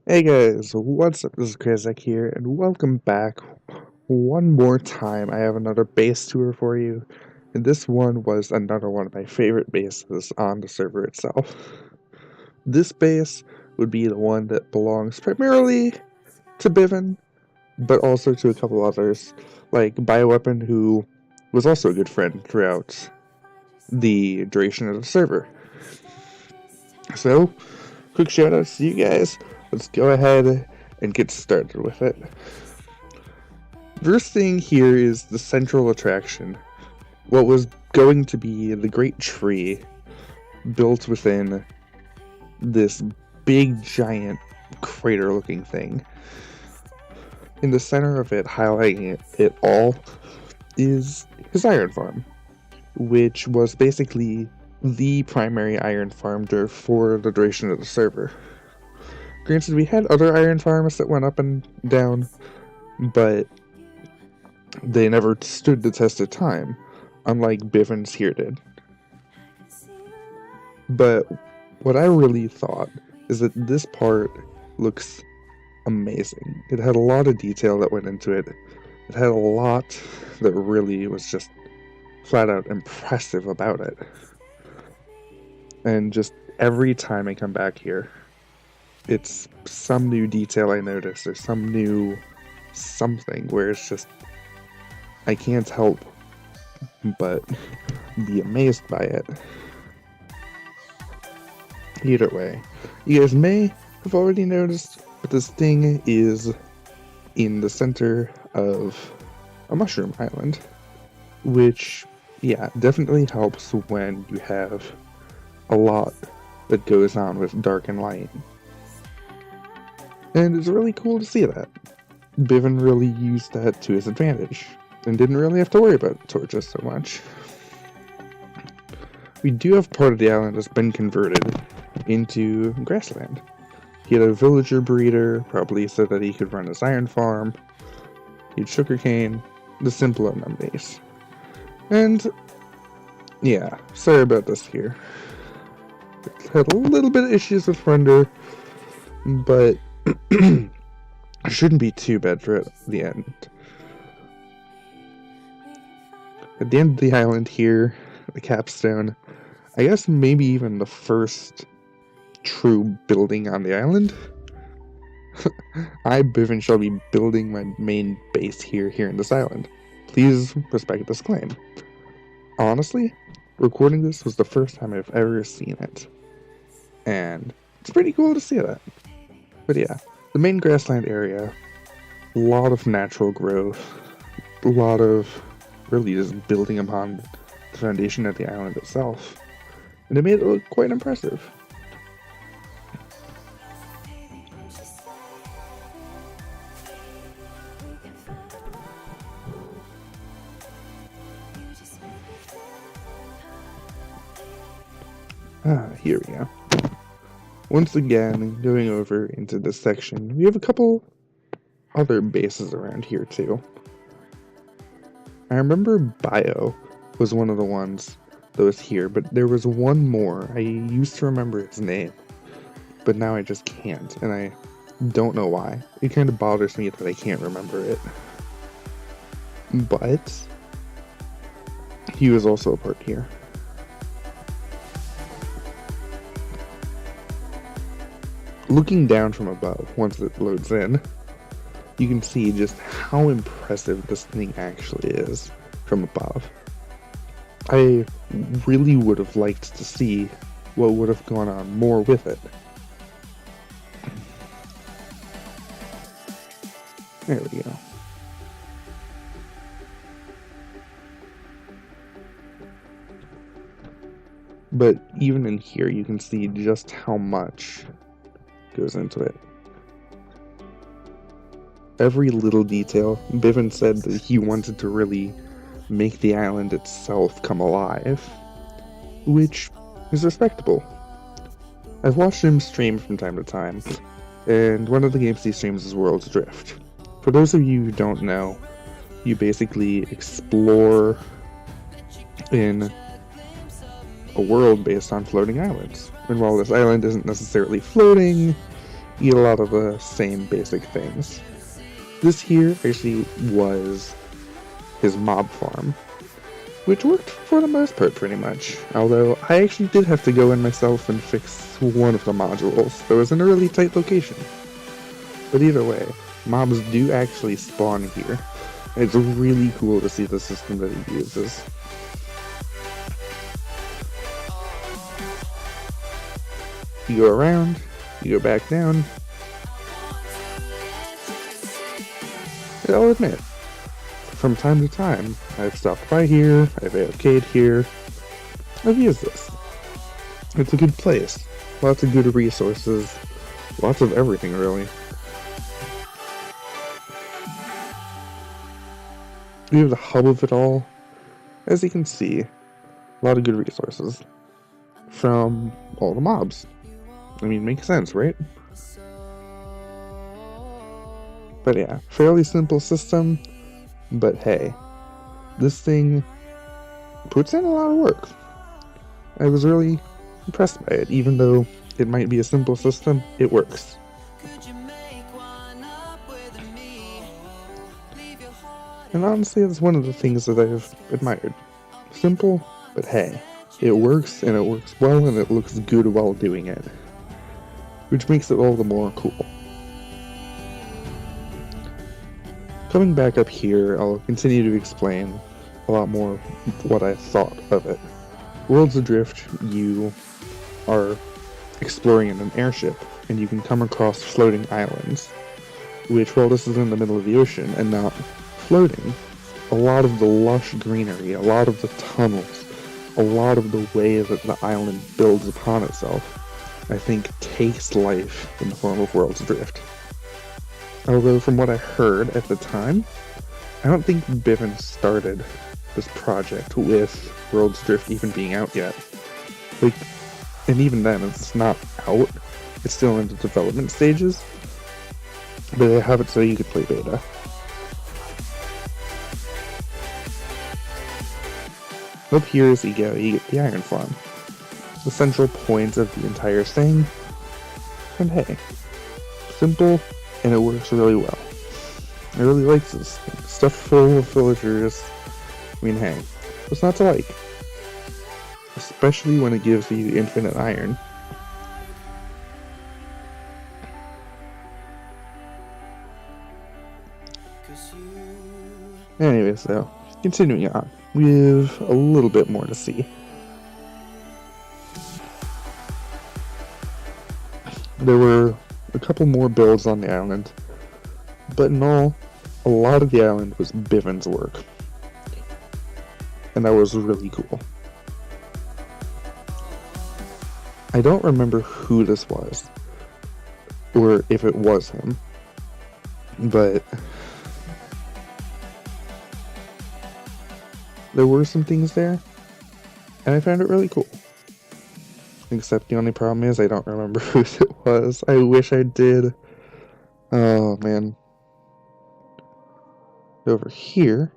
Hey guys, what's up? This is Krazak here, and welcome back. One more time, I have another base tour for you, and this one was another one of my favorite bases on the server itself. This base would be the one that belongs primarily to BIVN, but also to a couple others, like Bioweapon, who was also a good friend throughout the duration of the server. So, quick shout outs to you guys. Let's go ahead and get started with it. First thing here is the central attraction. What was going to be the great tree built within this big giant crater looking thing. In the center of it, highlighting it all, is his iron farm, which was basically the primary iron farm for the duration of the server. Granted, we had other iron farms that went up and down, but they never stood the test of time, unlike BIVN's here did. But what I really thought is that this part looks amazing. It had a lot of detail that went into it. It had a lot that really was just flat out impressive about it. And just every time I come back here, it's some new detail I notice, or some new something where it's just, I can't help but be amazed by it. Either way, you guys may have already noticed, but this thing is in the center of a mushroom island, which, yeah, definitely helps when you have a lot that goes on with dark and light. And it's really cool to see that. BIVN really used that to his advantage, and didn't really have to worry about torches so much. We do have part of the island that's been converted into grassland. He had a villager breeder, probably so that he could run his iron farm. He had sugarcane, the simple amenities. And, yeah, sorry about this here. It had a little bit of issues with render, but shouldn't be too bad for the end. At the end of the island here, the capstone, I guess maybe even the first true building on the island. I, BIVN, shall be building my main base here in this island. Please respect this claim. Honestly, recording this was the first time I've ever seen it, and it's pretty cool to see that. But yeah, the main grassland area, a lot of natural growth, a lot of really just building upon the foundation of the island itself, and it made it look quite impressive. Here we go. Once again, going over into this section, we have a couple other bases around here too. I remember Bio was one of the ones that was here, but there was one more. I used to remember his name, but now I just can't, and I don't know why. It kind of bothers me that I can't remember it. But he was also a part here. Looking down from above, once it loads in, you can see just how impressive this thing actually is from above. I really would have liked to see what would have gone on more with it. There we go. But even in here, you can see just how much goes into it. Every little detail. BIVN said that he wanted to really make the island itself come alive, which is respectable. I've watched him stream from time to time, and one of the games he streams is World's Drift. For those of you who don't know, you basically explore in a world based on floating islands. And while this island isn't necessarily floating, eat a lot of the same basic things. This here actually was his mob farm, which worked for the most part pretty much, although I actually did have to go in myself and fix one of the modules that was in a really tight location. But either way, mobs do actually spawn here, and it's really cool to see the system that he uses. You go around, you go back down, and I'll admit, from time to time, I've stopped by here, I've AFK'd here, I've used this. It's a good place, lots of good resources, lots of everything really. We have the hub of it all. As you can see, a lot of good resources from all the mobs. I mean, makes sense, right? But yeah, fairly simple system, but hey, this thing puts in a lot of work. I was really impressed by it, even though it might be a simple system, it works. And honestly, that's one of the things that I've admired. Simple, but hey, it works, and it works well, and it looks good while doing it. Which makes it all the more cool. Coming back up here, I'll continue to explain a lot more what I thought of it. Worlds Adrift, you are exploring in an airship, and you can come across floating islands, which, while this is in the middle of the ocean and not floating, a lot of the lush greenery, a lot of the tunnels, a lot of the way that the island builds upon itself, I think takes life in the form of Worlds Adrift. Although from what I heard at the time, I don't think BIVN started this project with Worlds Adrift even being out yet. And even then, it's not out. It's still in the development stages, but they have it so you could play beta. Up here as you go, you get the Iron Farm, the central point of the entire thing, and hey, simple, and it works really well. I really like this thing. Stuff full of villagers. I mean, hey, what's not to like? Especially when it gives you infinite iron. Anyways, though, continuing on, we have a little bit more to see. There were a couple more builds on the island, but in all, a lot of the island was BIVN's work. And that was really cool. I don't remember who this was, or if it was him, but there were some things there, and I found it really cool. Except the only problem is I don't remember who it was. I wish I did. Oh man. Over here.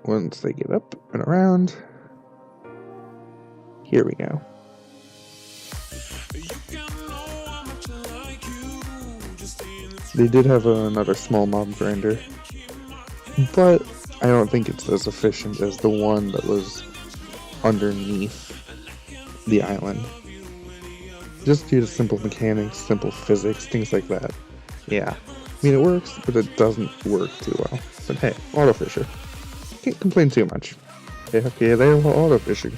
Once they get up and around. Here we go. They did have another small mob grinder, but I don't think it's as efficient as the one that was underneath the island. Just due to simple mechanics, simple physics, things like that. Yeah, I mean it works, but it doesn't work too well. But hey, auto fisher. Can't complain too much. Okay, there, auto fishing.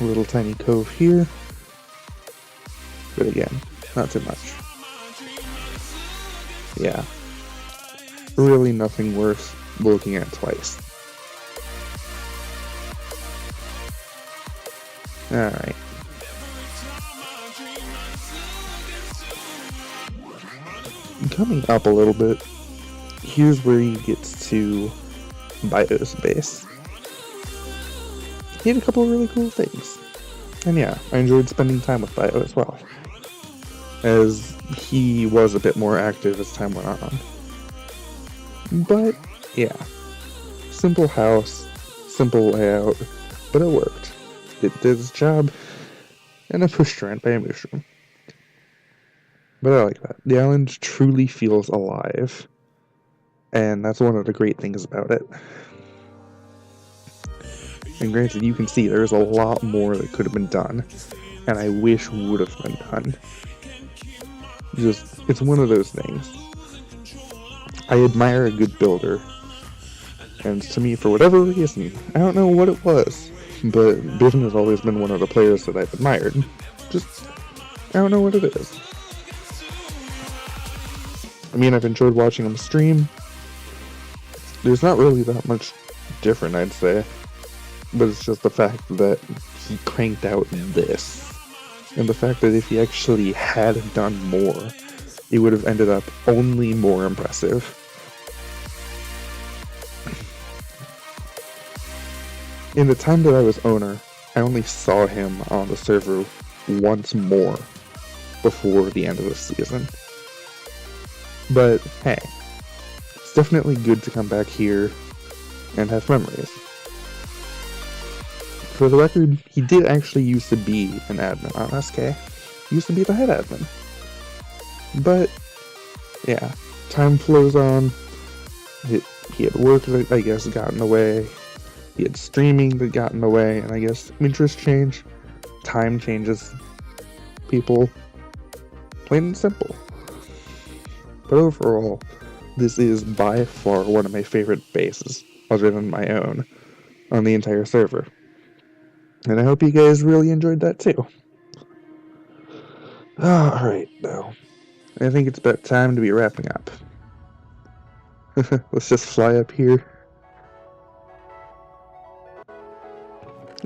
A little tiny cove here, but again, not too much. Yeah, really nothing worth looking at twice. Alright. Coming up a little bit, here's where he gets to Bio's base. He had a couple of really cool things. And yeah, I enjoyed spending time with Bio as well, as he was a bit more active as time went on. But yeah, simple house, simple layout, but it worked. It did its job, and a push rent by a Mooshroom. But I like that. The island truly feels alive, and that's one of the great things about it. And granted, you can see there's a lot more that could have been done, and I wish would have been done. It's one of those things. I admire a good builder, and to me, for whatever reason, I don't know what it was, but BIVN has always been one of the players that I've admired. I don't know what it is. I mean, I've enjoyed watching him stream. There's not really that much different, I'd say. But it's just the fact that he cranked out this. And the fact that if he actually had done more, it would have ended up only more impressive. In the time that I was owner, I only saw him on the server once more before the end of the season. But hey, it's definitely good to come back here and have memories. For the record, he did actually used to be an admin on SK. He used to be the head admin. But, yeah, time flows on. He had work that, I guess, got in the way. He had streaming that got in the way. And I guess interests change. Time changes people. Plain and simple. But overall, this is by far one of my favorite bases, other than my own, on the entire server. And I hope you guys really enjoyed that too. Alright, now, I think it's about time to be wrapping up. Let's just fly up here.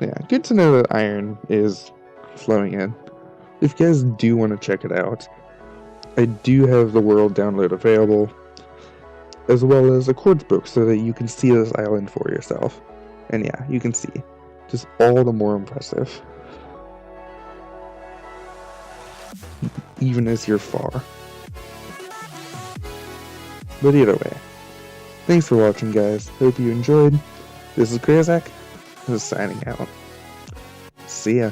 Yeah, good to know that iron is flowing in. If you guys do want to check it out, I do have the world download available, as well as a quartz book so that you can see this island for yourself. And yeah, you can see. Just all the more impressive. Even as you're far. But either way, thanks for watching, guys. Hope you enjoyed. This is Krazak. Signing out. See ya.